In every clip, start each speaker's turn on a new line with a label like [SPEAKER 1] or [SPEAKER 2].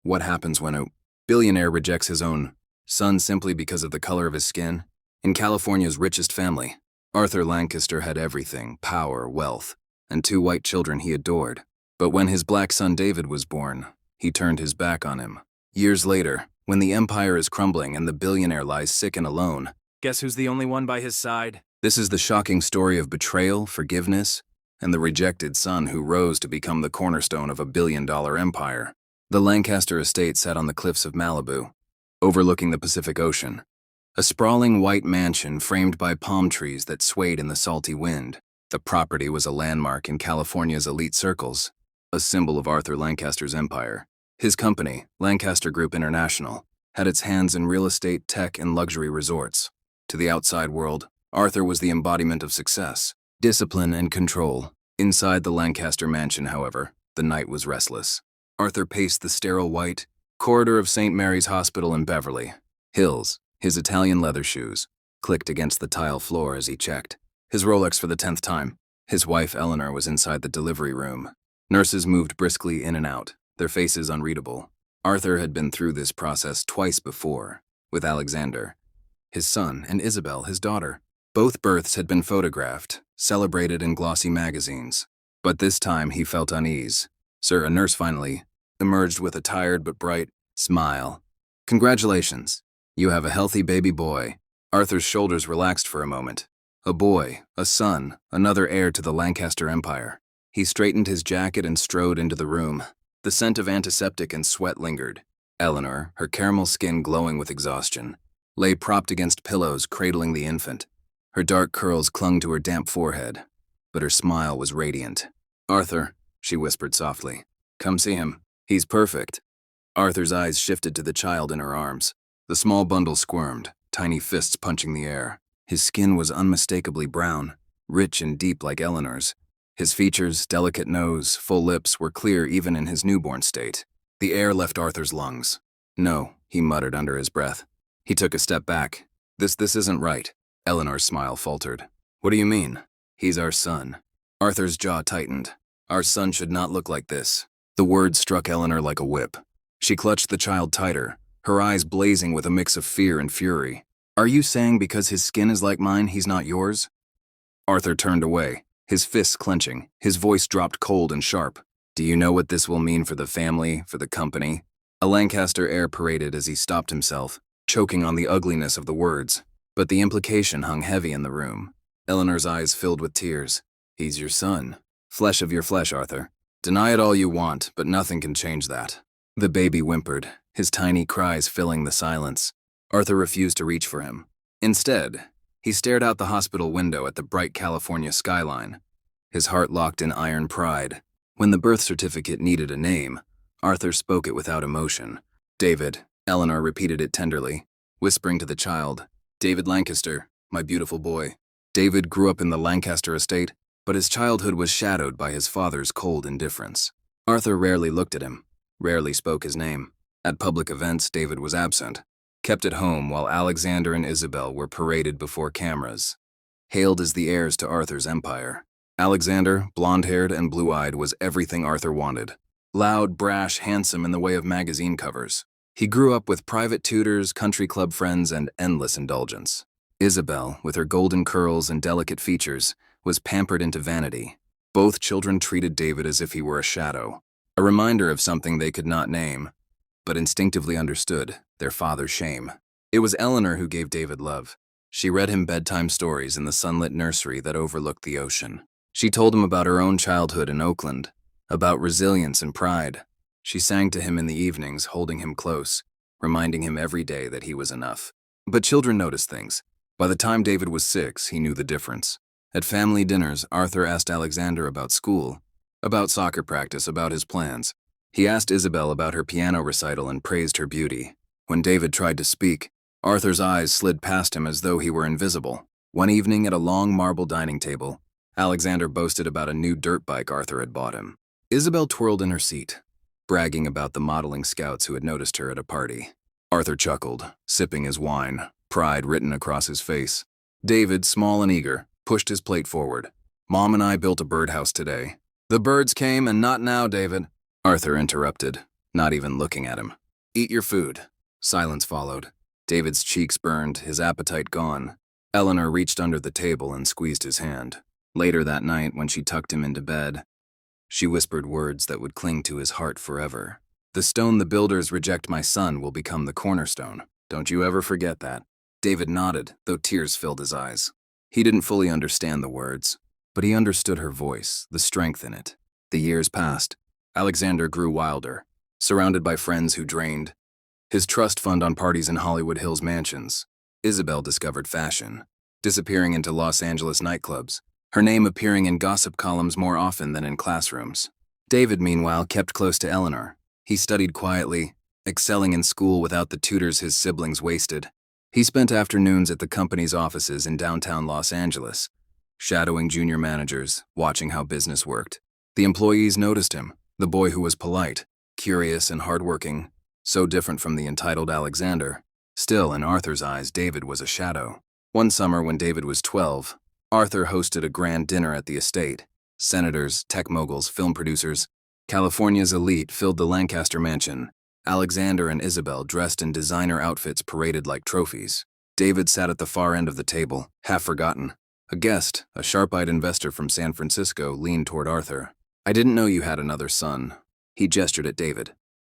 [SPEAKER 1] What happens when a billionaire rejects his own son simply because of the color of his skin? In California's richest family, Arthur Lancaster had everything: power, wealth, and two white children he adored. But when his black son David was born, he turned his back on him. Years later, when the empire is crumbling and the billionaire lies sick and alone, guess who's the only one by his side? This is the shocking story of betrayal, forgiveness, and the rejected son who rose to become the cornerstone of a billion-dollar empire. The Lancaster estate sat on the cliffs of Malibu, overlooking the Pacific Ocean. A sprawling white mansion framed by palm trees that swayed in the salty wind. The property was a landmark in California's elite circles, a symbol of Arthur Lancaster's empire. His company, Lancaster Group International, had its hands in real estate, tech, and luxury resorts. To the outside world, Arthur was the embodiment of success, discipline, and control. Inside the Lancaster mansion, however, the night was restless. Arthur paced the sterile white corridor of St. Mary's Hospital in Beverly Hills. His Italian leather shoes clicked against the tile floor as he checked his Rolex for the 10th time. His wife, Eleanor, was inside the delivery room. Nurses moved briskly in and out, their faces unreadable. Arthur had been through this process twice before, with Alexander, his son, and Isabel, his daughter. Both births had been photographed, celebrated in glossy magazines. But this time he felt unease. "Sir," a nurse finally emerged with a tired but bright smile. "Congratulations. You have a healthy baby boy." Arthur's shoulders relaxed for a moment. A boy, a son, another heir to the Lancaster Empire. He straightened his jacket and strode into the room. The scent of antiseptic and sweat lingered. Eleanor, her caramel skin glowing with exhaustion, lay propped against pillows, cradling the infant. Her dark curls clung to her damp forehead, but her smile was radiant. "Arthur," she whispered softly, "come see him. He's perfect." Arthur's eyes shifted to the child in her arms. The small bundle squirmed, tiny fists punching the air. His skin was unmistakably brown, rich and deep like Eleanor's. His features, delicate nose, full lips, were clear even in his newborn state. The air left Arthur's lungs. "No," he muttered under his breath. He took a step back. This isn't right." Eleanor's smile faltered. "What do you mean?" "He's our son." Arthur's jaw tightened. "Our son should not look like this." The word struck Eleanor like a whip. She clutched the child tighter, her eyes blazing with a mix of fear and fury. "Are you saying because his skin is like mine, he's not yours?" Arthur turned away, his fists clenching, his voice dropped cold and sharp. "Do you know what this will mean for the family, for the company?" A Lancaster air paraded as he stopped himself, choking on the ugliness of the words. But the implication hung heavy in the room. Eleanor's eyes filled with tears. "He's your son. Flesh of your flesh, Arthur. Deny it all you want, but nothing can change that." The baby whimpered, his tiny cries filling the silence. Arthur refused to reach for him. Instead, he stared out the hospital window at the bright California skyline, his heart locked in iron pride. When the birth certificate needed a name, Arthur spoke it without emotion. "David," Eleanor repeated it tenderly, whispering to the child. "David Lancaster, my beautiful boy." David grew up in the Lancaster estate, but his childhood was shadowed by his father's cold indifference. Arthur rarely looked at him, rarely spoke his name. At public events, David was absent, kept at home while Alexander and Isabel were paraded before cameras, hailed as the heirs to Arthur's empire. Alexander, blonde-haired and blue-eyed, was everything Arthur wanted. Loud, brash, handsome in the way of magazine covers. He grew up with private tutors, country club friends, and endless indulgence. Isabel, with her golden curls and delicate features, was pampered into vanity. Both children treated David as if he were a shadow, a reminder of something they could not name, but instinctively understood: their father's shame. It was Eleanor who gave David love. She read him bedtime stories in the sunlit nursery that overlooked the ocean. She told him about her own childhood in Oakland, about resilience and pride. She sang to him in the evenings, holding him close, reminding him every day that he was enough. But children noticed things. By the time David was 6, he knew the difference. At family dinners, Arthur asked Alexander about school, about soccer practice, about his plans. He asked Isabel about her piano recital and praised her beauty. When David tried to speak, Arthur's eyes slid past him as though he were invisible. One evening at a long marble dining table, Alexander boasted about a new dirt bike Arthur had bought him. Isabel twirled in her seat, bragging about the modeling scouts who had noticed her at a party. Arthur chuckled, sipping his wine, pride written across his face. David, small and eager, pushed his plate forward. "Mom and I built a birdhouse today." "The birds came and not now, David," Arthur interrupted. not even looking at him. "Eat your food." Silence followed. David's cheeks burned, his appetite gone. Eleanor reached under the table and squeezed his hand. Later that night, when she tucked him into bed, she whispered words that would cling to his heart forever. "The stone the builders reject my son will become the cornerstone. Don't you ever forget that." David nodded, though tears filled his eyes. He didn't fully understand the words, but he understood her voice, the strength in it. The years passed. Alexander grew wilder, surrounded by friends who drained his trust fund on parties in Hollywood Hills mansions. Isabel discovered fashion, disappearing into Los Angeles nightclubs, her name appearing in gossip columns more often than in classrooms. David, meanwhile, kept close to Eleanor. He studied quietly, excelling in school without the tutors his siblings wasted. He spent afternoons at the company's offices in downtown Los Angeles, shadowing junior managers, watching how business worked. The employees noticed him, the boy who was polite, curious, and hardworking, so different from the entitled Alexander. Still, in Arthur's eyes, David was a shadow. One summer, when David was 12, Arthur hosted a grand dinner at the estate. Senators, tech moguls, film producers, California's elite filled the Lancaster mansion. Alexander and Isabel, dressed in designer outfits, paraded like trophies. David sat at the far end of the table, half forgotten. A guest, a sharp-eyed investor from San Francisco, leaned toward Arthur. "I didn't know you had another son." He gestured at David.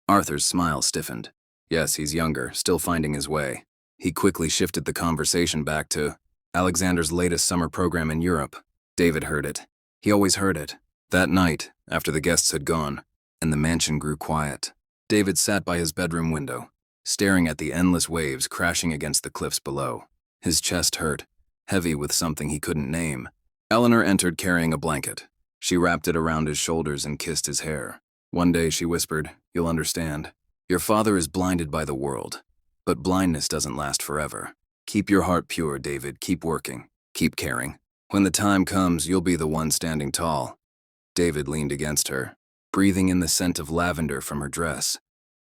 [SPEAKER 1] Arthur's smile stiffened. "Yes, he's younger, still finding his way." He quickly shifted the conversation back to Alexander's latest summer program in Europe. David heard it. He always heard it. That night, after the guests had gone, and the mansion grew quiet, David sat by his bedroom window, staring at the endless waves crashing against the cliffs below. His chest hurt, heavy with something he couldn't name. Eleanor entered carrying a blanket. She wrapped it around his shoulders and kissed his hair. One day, she whispered, "You'll understand. Your father is blinded by the world, but blindness doesn't last forever. Keep your heart pure, David. Keep working. Keep caring. When the time comes, you'll be the one standing tall." David leaned against her, breathing in the scent of lavender from her dress.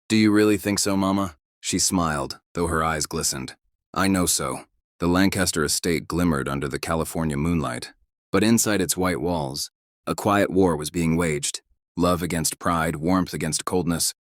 [SPEAKER 1] "Do you really think so, Mama?" She smiled, though her eyes glistened. "I know so." The Lancaster estate glimmered under the California moonlight, but inside its white walls, a quiet war was being waged. Love against pride, warmth against coldness,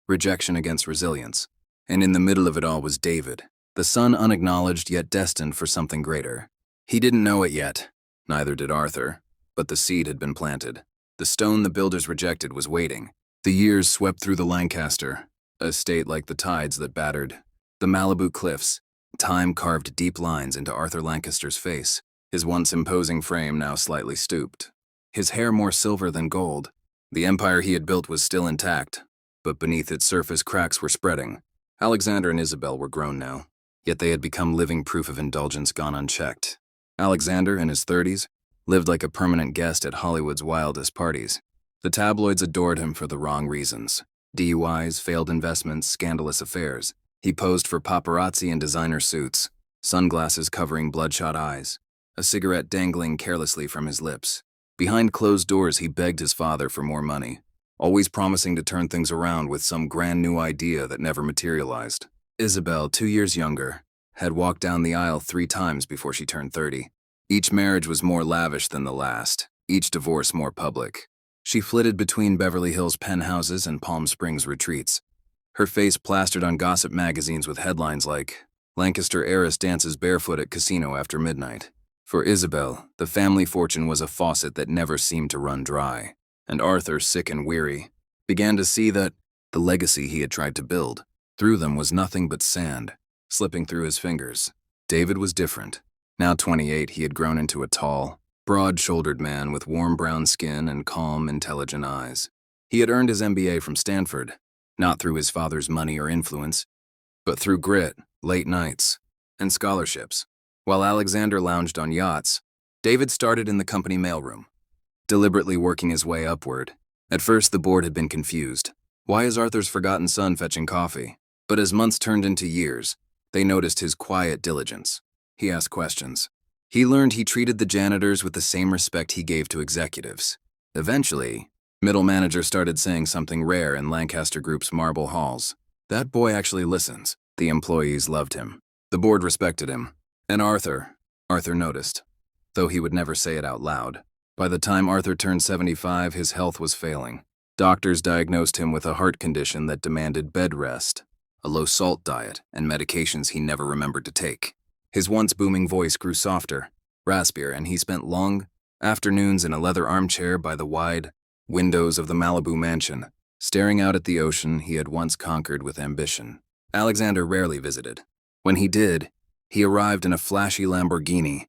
[SPEAKER 1] rejection against resilience. And in the middle of it all was David, the son unacknowledged yet destined for something greater. He didn't know it yet, neither did Arthur, but the seed had been planted. The stone the builders rejected was waiting. The years swept through the Lancaster, a state like the tides that battered the Malibu cliffs. Time carved deep lines into Arthur Lancaster's face, his once imposing frame now slightly stooped, his hair more silver than gold. The empire he had built was still intact, but beneath its surface cracks were spreading. Alexander and Isabel were grown now, yet they had become living proof of indulgence gone unchecked. Alexander, in his 30s, lived like a permanent guest at Hollywood's wildest parties. The tabloids adored him for the wrong reasons: DUIs, failed investments, scandalous affairs. He posed for paparazzi in designer suits, sunglasses covering bloodshot eyes, a cigarette dangling carelessly from his lips. Behind closed doors, he begged his father for more money, always promising to turn things around with some grand new idea that never materialized. Isabel, 2 years younger, had walked down the aisle 3 times before she turned 30. Each marriage was more lavish than the last, each divorce more public. She flitted between Beverly Hills penthouses and Palm Springs retreats, her face plastered on gossip magazines with headlines like, "Lancaster heiress dances barefoot at casino after midnight." For Isabel, the family fortune was a faucet that never seemed to run dry, and Arthur, sick and weary, began to see that the legacy he had tried to build through them was nothing but sand, slipping through his fingers. David was different. Now 28, he had grown into a tall, broad-shouldered man with warm brown skin and calm, intelligent eyes. He had earned his MBA from Stanford, not through his father's money or influence, but through grit, late nights, and scholarships. While Alexander lounged on yachts, David started in the company mailroom, deliberately working his way upward. At first, the board had been confused. Why is Arthur's forgotten son fetching coffee? But as months turned into years, they noticed his quiet diligence. He asked questions. He learned he treated the janitors with the same respect he gave to executives. Eventually, middle manager started saying something rare in Lancaster Group's marble halls. "That boy actually listens." The employees loved him. The board respected him. And Arthur noticed, though he would never say it out loud. By the time Arthur turned 75, his health was failing. Doctors diagnosed him with a heart condition that demanded bed rest, a low-salt diet, and medications he never remembered to take. His once booming voice grew softer, raspier, and he spent long afternoons in a leather armchair by the wide windows of the Malibu mansion, staring out at the ocean he had once conquered with ambition. Alexander rarely visited. When he did, he arrived in a flashy Lamborghini,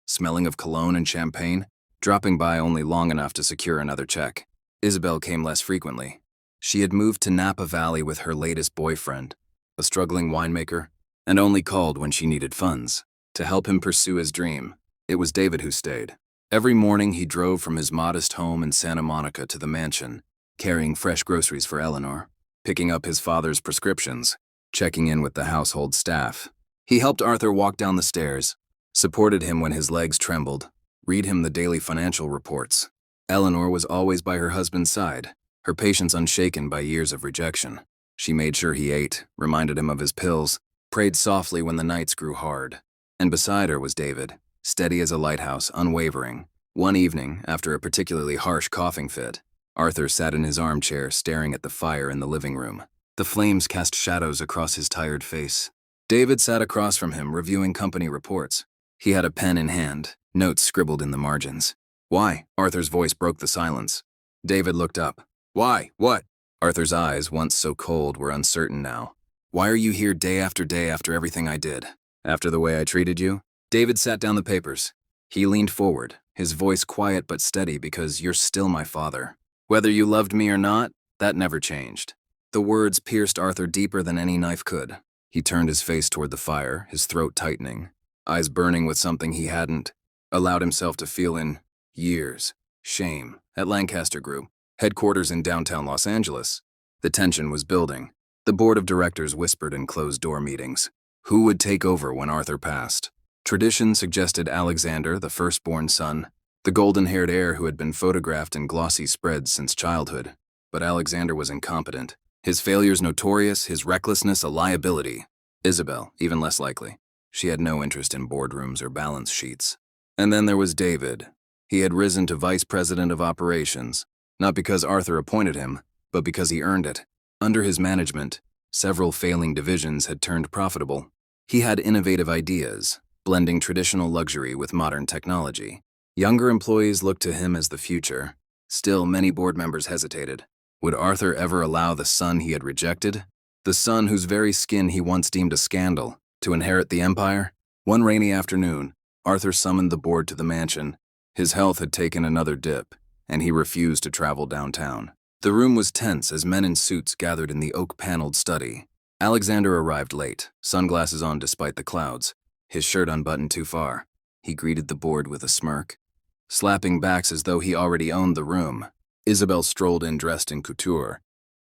[SPEAKER 1] smelling of cologne and champagne, dropping by only long enough to secure another check. Isabel came less frequently. She had moved to Napa Valley with her latest boyfriend, a struggling winemaker, and only called when she needed funds. To help him pursue his dream, it was David who stayed. Every morning he drove from his modest home in Santa Monica to the mansion, carrying fresh groceries for Eleanor, picking up his father's prescriptions, checking in with the household staff. He helped Arthur walk down the stairs, supported him when his legs trembled, read him the daily financial reports. Eleanor was always by her husband's side, her patience unshaken by years of rejection. She made sure he ate, reminded him of his pills, prayed softly when the nights grew hard. And beside her was David, steady as a lighthouse, unwavering. One evening, after a particularly harsh coughing fit, Arthur sat in his armchair staring at the fire in the living room. The flames cast shadows across his tired face. David sat across from him, reviewing company reports. He had a pen in hand, notes scribbled in the margins. "Why?" Arthur's voice broke the silence. David looked up. "Why? What?" Arthur's eyes, once so cold, were uncertain now. "Why are you here day after everything I did? After the way I treated you?" David sat down the papers. He leaned forward, his voice quiet but steady, "Because you're still my father. Whether you loved me or not, that never changed." The words pierced Arthur deeper than any knife could. He turned his face toward the fire, his throat tightening, eyes burning with something he hadn't allowed himself to feel in years. Shame. At Lancaster Group, headquarters in downtown Los Angeles, the tension was building. The board of directors whispered in closed-door meetings. Who would take over when Arthur passed? Tradition suggested Alexander, the firstborn son, the golden-haired heir who had been photographed in glossy spreads since childhood. But Alexander was incompetent. His failures notorious, his recklessness a liability. Isabel, even less likely. She had no interest in boardrooms or balance sheets. And then there was David. He had risen to vice president of operations, not because Arthur appointed him, but because he earned it. Under his management, several failing divisions had turned profitable. He had innovative ideas, blending traditional luxury with modern technology. Younger employees looked to him as the future. Still, many board members hesitated. Would Arthur ever allow the son he had rejected, the son whose very skin he once deemed a scandal, to inherit the empire? One rainy afternoon, Arthur summoned the board to the mansion. His health had taken another dip, and he refused to travel downtown. The room was tense as men in suits gathered in the oak-paneled study. Alexander arrived late, sunglasses on despite the clouds, his shirt unbuttoned too far. He greeted the board with a smirk, slapping backs as though he already owned the room. Isabel strolled in dressed in couture,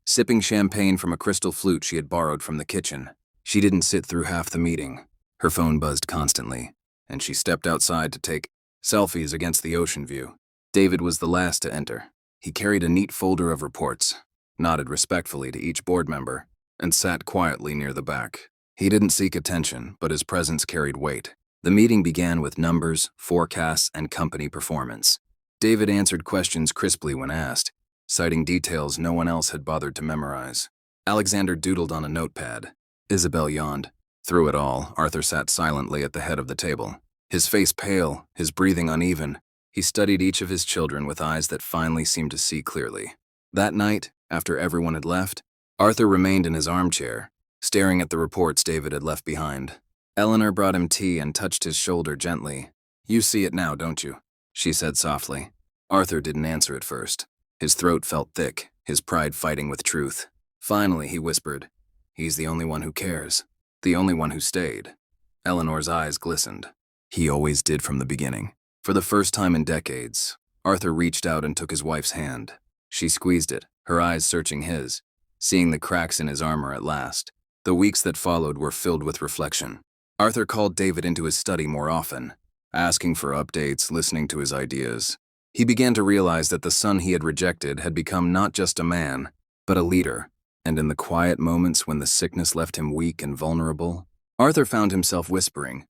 [SPEAKER 1] sipping champagne from a crystal flute she had borrowed from the kitchen. She didn't sit through half the meeting. Her phone buzzed constantly, and she stepped outside to take selfies against the ocean view. David was the last to enter. He carried a neat folder of reports, nodded respectfully to each board member, and sat quietly near the back. He didn't seek attention, but his presence carried weight. The meeting began with numbers, forecasts, and company performance. David answered questions crisply when asked, citing details no one else had bothered to memorize. Alexander doodled on a notepad. Isabel yawned. Through it all, Arthur sat silently at the head of the table. His face pale, his breathing uneven. He studied each of his children with eyes that finally seemed to see clearly. That night, after everyone had left, Arthur remained in his armchair, staring at the reports David had left behind. Eleanor brought him tea and touched his shoulder gently. "You see it now, don't you?" she said softly. Arthur didn't answer at first. His throat felt thick, his pride fighting with truth. Finally, he whispered, "He's the only one who cares. The only one who stayed." Eleanor's eyes glistened. He always did from the beginning. For the first time in decades, Arthur reached out and took his wife's hand. She squeezed it, her eyes searching his, seeing the cracks in his armor at last. The weeks that followed were filled with reflection. Arthur called David into his study more often, asking for updates, listening to his ideas. He began to realize that the son he had rejected had become not just a man, but a leader. And in the quiet moments when the sickness left him weak and vulnerable, Arthur found himself whispering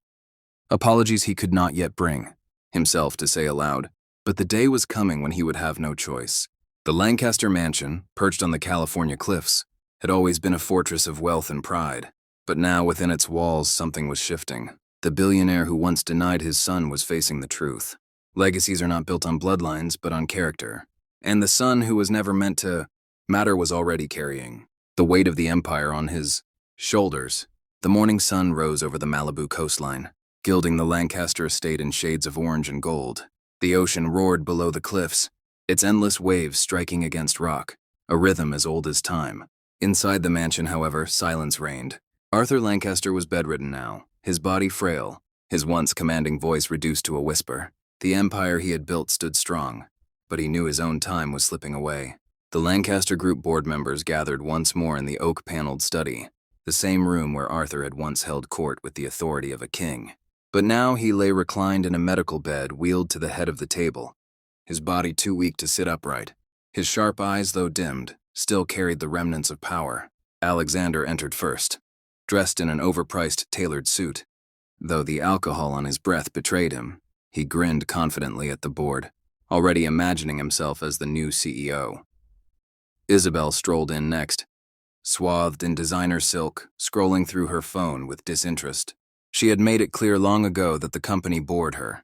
[SPEAKER 1] apologies he could not yet bring himself to say aloud. But the day was coming when he would have no choice. The Lancaster mansion, perched on the California cliffs, had always been a fortress of wealth and pride. But now within its walls something was shifting. The billionaire who once denied his son was facing the truth. Legacies are not built on bloodlines, but on character. And the son who was never meant to matter was already carrying the weight of the empire on his shoulders. The morning sun rose over the Malibu coastline, gilding the Lancaster estate in shades of orange and gold. The ocean roared below the cliffs, its endless waves striking against rock, a rhythm as old as time. Inside the mansion, however, silence reigned. Arthur Lancaster was bedridden now, his body frail, his once commanding voice reduced to a whisper. The empire he had built stood strong, but he knew his own time was slipping away. The Lancaster Group board members gathered once more in the oak-paneled study, the same room where Arthur had once held court with the authority of a king. But now he lay reclined in a medical bed wheeled to the head of the table, his body too weak to sit upright. His sharp eyes, though dimmed, still carried the remnants of power. Alexander entered first, dressed in an overpriced tailored suit. Though the alcohol on his breath betrayed him, he grinned confidently at the board, already imagining himself as the new CEO. Isabel strolled in next, swathed in designer silk, scrolling through her phone with disinterest. She had made it clear long ago that the company bored her,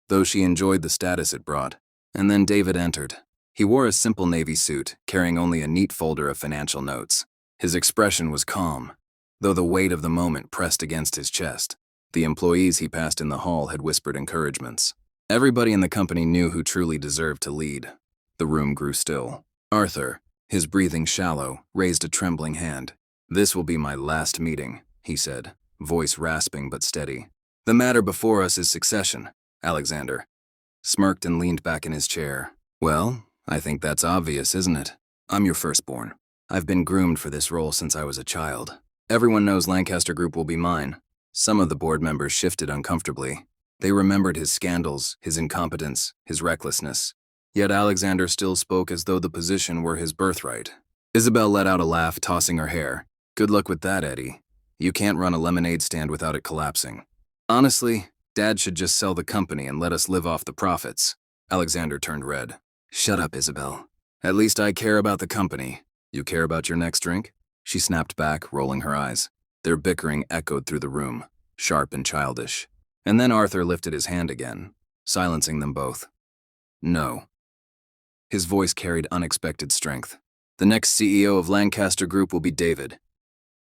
[SPEAKER 1] though she enjoyed the status it brought. And then David entered. He wore a simple navy suit, carrying only a neat folder of financial notes. His expression was calm, though the weight of the moment pressed against his chest. The employees he passed in the hall had whispered encouragements. Everybody in the company knew who truly deserved to lead. The room grew still. Arthur, his breathing shallow, raised a trembling hand. "This will be my last meeting," he said, voice rasping but steady. "The matter before us is succession." Alexander smirked and leaned back in his chair. "Well, I think that's obvious, isn't it? I'm your firstborn. I've been groomed for this role since I was a child. Everyone knows Lancaster Group will be mine." Some of the board members shifted uncomfortably. They remembered his scandals, his incompetence, his recklessness. Yet Alexander still spoke as though the position were his birthright. Isabel let out a laugh, tossing her hair. "Good luck with that, Eddie. You can't run a lemonade stand without it collapsing. Honestly, Dad should just sell the company and let us live off the profits." Alexander turned red. "Shut up, Isabel. At least I care about the company. You care about your next drink?" She snapped back, rolling her eyes. Their bickering echoed through the room, sharp and childish. And then Arthur lifted his hand again, silencing them both. "No." His voice carried unexpected strength. "The next CEO of Lancaster Group will be David."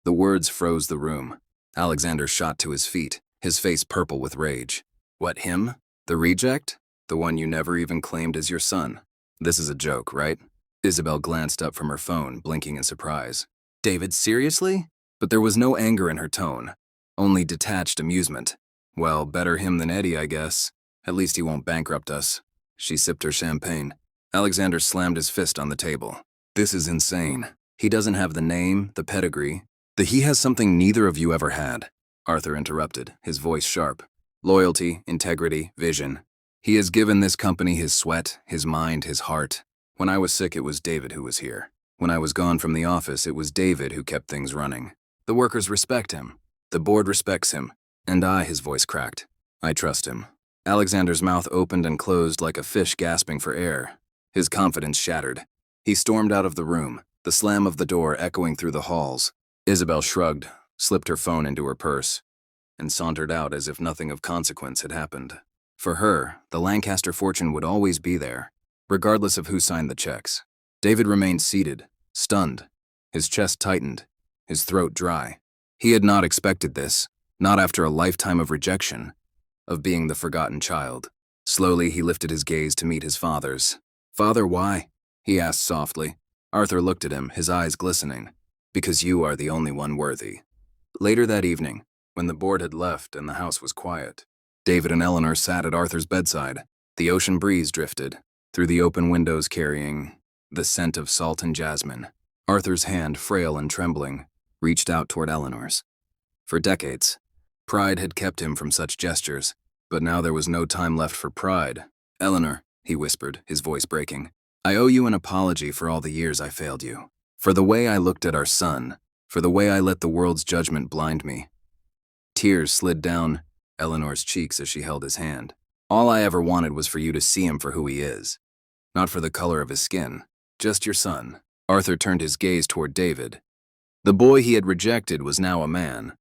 [SPEAKER 1] The words froze the room. Alexander shot to his feet, his face purple with rage. "What, him? The reject? The one you never even claimed as your son? This is a joke, right?" Isabel glanced up from her phone, blinking in surprise. "David, seriously?" But there was no anger in her tone, only detached amusement. "Well, better him than Eddie, I guess. At least he won't bankrupt us." She sipped her champagne. Alexander slammed his fist on the table. "This is insane. He doesn't have the name, the pedigree. He has something neither of you ever had." Arthur interrupted, his voice sharp. "Loyalty, integrity, vision. He has given this company his sweat, his mind, his heart. When I was sick, it was David who was here. When I was gone from the office, it was David who kept things running. The workers respect him. The board respects him. And his voice cracked. I trust him." Alexander's mouth opened and closed like a fish gasping for air. His confidence shattered. He stormed out of the room, the slam of the door echoing through the halls. Isabel shrugged, slipped her phone into her purse, and sauntered out as if nothing of consequence had happened. For her, the Lancaster fortune would always be there, regardless of who signed the checks. David remained seated, stunned, his chest tightened, his throat dry. He had not expected this, not after a lifetime of rejection, of being the forgotten child. Slowly, he lifted his gaze to meet his father's. "Father, why?" he asked softly. Arthur looked at him, his eyes glistening. "Because you are the only one worthy." Later that evening, when the board had left and the house was quiet, David and Eleanor sat at Arthur's bedside. The ocean breeze drifted through the open windows, carrying the scent of salt and jasmine. Arthur's hand, frail and trembling, reached out toward Eleanor's. For decades, pride had kept him from such gestures, but now there was no time left for pride. "Eleanor," he whispered, his voice breaking, "I owe you an apology for all the years I failed you. For the way I looked at our son, for the way I let the world's judgment blind me." Tears slid down Eleanor's cheeks as she held his hand. "All I ever wanted was for you to see him for who he is, not for the color of his skin." Just your son. Arthur turned his gaze toward David. The boy he had rejected was now a man,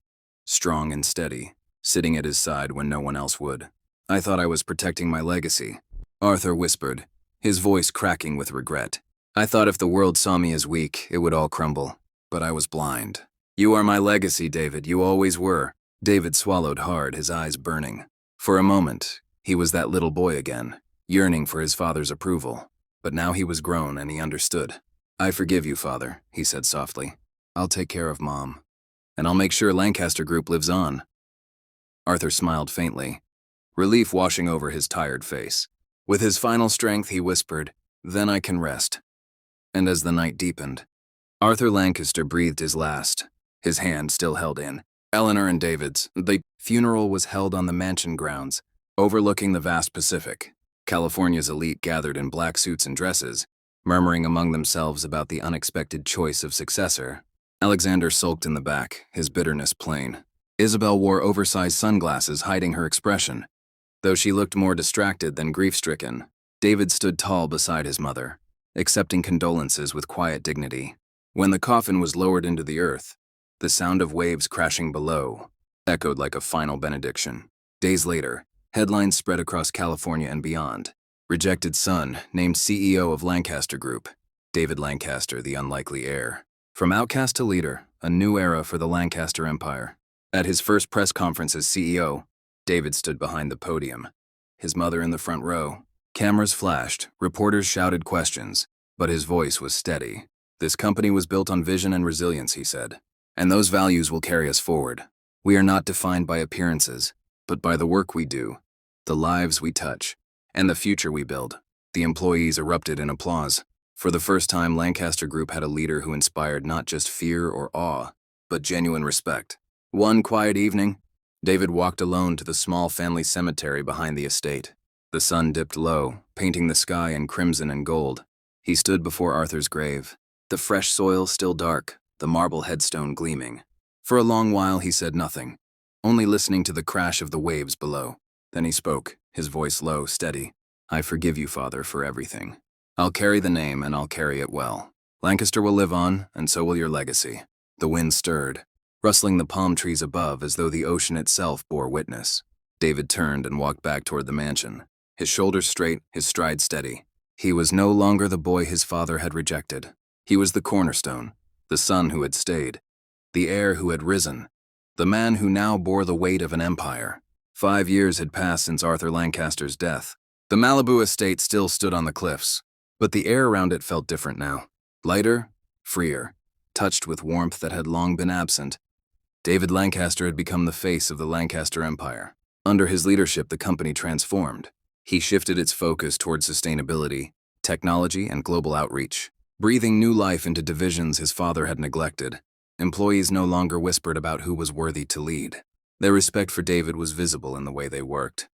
[SPEAKER 1] strong and steady, sitting at his side when no one else would. I thought I was protecting my legacy, Arthur whispered, his voice cracking with regret. I thought if the world saw me as weak, it would all crumble. But I was blind. You are my legacy, David. You always were. David swallowed hard, his eyes burning. For a moment, he was that little boy again, yearning for his father's approval. But now he was grown and he understood. I forgive you, Father, he said softly. I'll take care of Mom. And I'll make sure Lancaster Group lives on. Arthur smiled faintly, relief washing over his tired face. With his final strength, he whispered, Then I can rest. And as the night deepened, Arthur Lancaster breathed his last, his hand still held in Eleanor and David's. The funeral was held on the mansion grounds, overlooking the vast Pacific. California's elite gathered in black suits and dresses, murmuring among themselves about the unexpected choice of successor. Alexander sulked in the back, his bitterness plain. Isabel wore oversized sunglasses hiding her expression. Though she looked more distracted than grief-stricken, David stood tall beside his mother, accepting condolences with quiet dignity. When the coffin was lowered into the earth, the sound of waves crashing below echoed like a final benediction. Days later, headlines spread across California and beyond. Rejected son, named CEO of Lancaster Group. David Lancaster, the unlikely heir. From outcast to leader, a new era for the Lancaster Empire. At his first press conference as CEO, David stood behind the podium, his mother in the front row. Cameras flashed, reporters shouted questions, but his voice was steady. This company was built on vision and resilience, he said, and those values will carry us forward. We are not defined by appearances, but by the work we do, the lives we touch, and the future we build. The employees erupted in applause. For the first time, Lancaster Group had a leader who inspired not just fear or awe, but genuine respect. One quiet evening, David walked alone to the small family cemetery behind the estate. The sun dipped low, painting the sky in crimson and gold. He stood before Arthur's grave, the fresh soil still dark, the marble headstone gleaming. For a long while he said nothing, only listening to the crash of the waves below. Then he spoke, his voice low, steady. I forgive you, Father, for everything. I'll carry the name and I'll carry it well. Lancaster will live on, and so will your legacy. The wind stirred, rustling the palm trees above as though the ocean itself bore witness. David turned and walked back toward the mansion, his shoulders straight, his stride steady. He was no longer the boy his father had rejected. He was the cornerstone, the son who had stayed, the heir who had risen, the man who now bore the weight of an empire. 5 years had passed since Arthur Lancaster's death. The Malibu estate still stood on the cliffs, but the air around it felt different now. Lighter, freer, touched with warmth that had long been absent. David Lancaster had become the face of the Lancaster Empire. Under his leadership, the company transformed. He shifted its focus toward sustainability, technology, and global outreach, breathing new life into divisions his father had neglected. Employees no longer whispered about who was worthy to lead. Their respect for David was visible in the way they worked,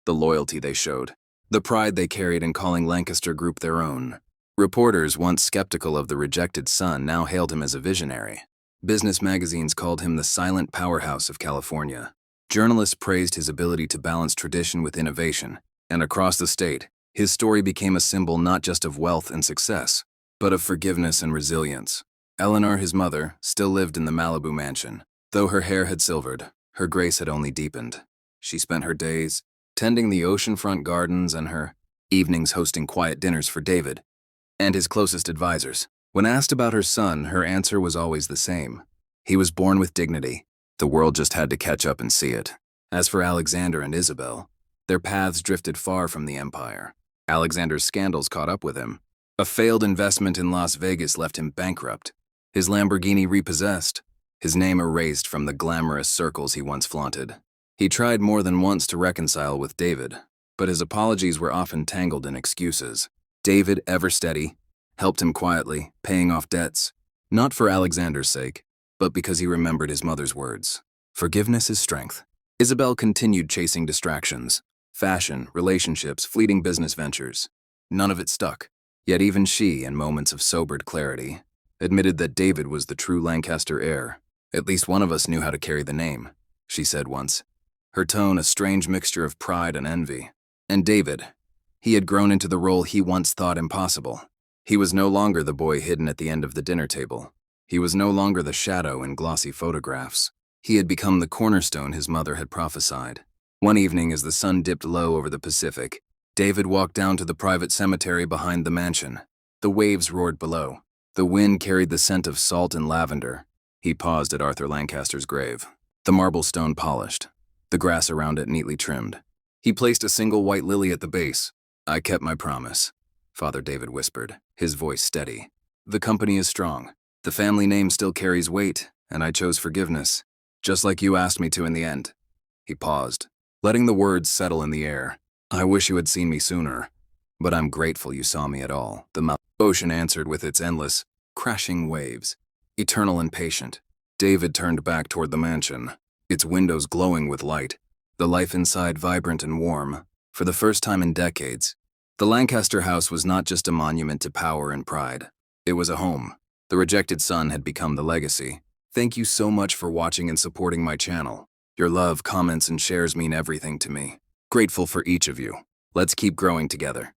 [SPEAKER 1] the loyalty they showed, the pride they carried in calling Lancaster Group their own. Reporters, once skeptical of the rejected son, now hailed him as a visionary. Business magazines called him the silent powerhouse of California. Journalists praised his ability to balance tradition with innovation, and across the state, his story became a symbol not just of wealth and success, but of forgiveness and resilience. Eleanor, his mother, still lived in the Malibu mansion. Though her hair had silvered, her grace had only deepened. She spent her days tending the oceanfront gardens and her evenings hosting quiet dinners for David and his closest advisors. When asked about her son, her answer was always the same. He was born with dignity. The world just had to catch up and see it. As for Alexander and Isabel, their paths drifted far from the empire. Alexander's scandals caught up with him. A failed investment in Las Vegas left him bankrupt, his Lamborghini repossessed, his name erased from the glamorous circles he once flaunted. He tried more than once to reconcile with David, but his apologies were often tangled in excuses. David, ever steady, helped him quietly, paying off debts, not for Alexander's sake, but because he remembered his mother's words. Forgiveness is strength. Isabel continued chasing distractions, fashion, relationships, fleeting business ventures. None of it stuck. Yet even she, in moments of sobered clarity, admitted that David was the true Lancaster heir. At least one of us knew how to carry the name, she said once, her tone a strange mixture of pride and envy. And David, he had grown into the role he once thought impossible. He was no longer the boy hidden at the end of the dinner table. He was no longer the shadow in glossy photographs. He had become the cornerstone his mother had prophesied. One evening, as the sun dipped low over the Pacific, David walked down to the private cemetery behind the mansion. The waves roared below. The wind carried the scent of salt and lavender. He paused at Arthur Lancaster's grave, the marble stone polished, the grass around it neatly trimmed. He placed a single white lily at the base. "I kept my promise," Father David whispered, his voice steady. "The company is strong. The family name still carries weight, and I chose forgiveness, just like you asked me to in the end." He paused, letting the words settle in the air. "I wish you had seen me sooner, but I'm grateful you saw me at all." The ocean answered with its endless, crashing waves, eternal and patient. David turned back toward the mansion, its windows glowing with light, the life inside vibrant and warm. For the first time in decades, the Lancaster house was not just a monument to power and pride. It was a home. The rejected son had become the legacy. Thank you so much for watching and supporting my channel. Your love, comments, and shares mean everything to me. Grateful for each of you. Let's keep growing together.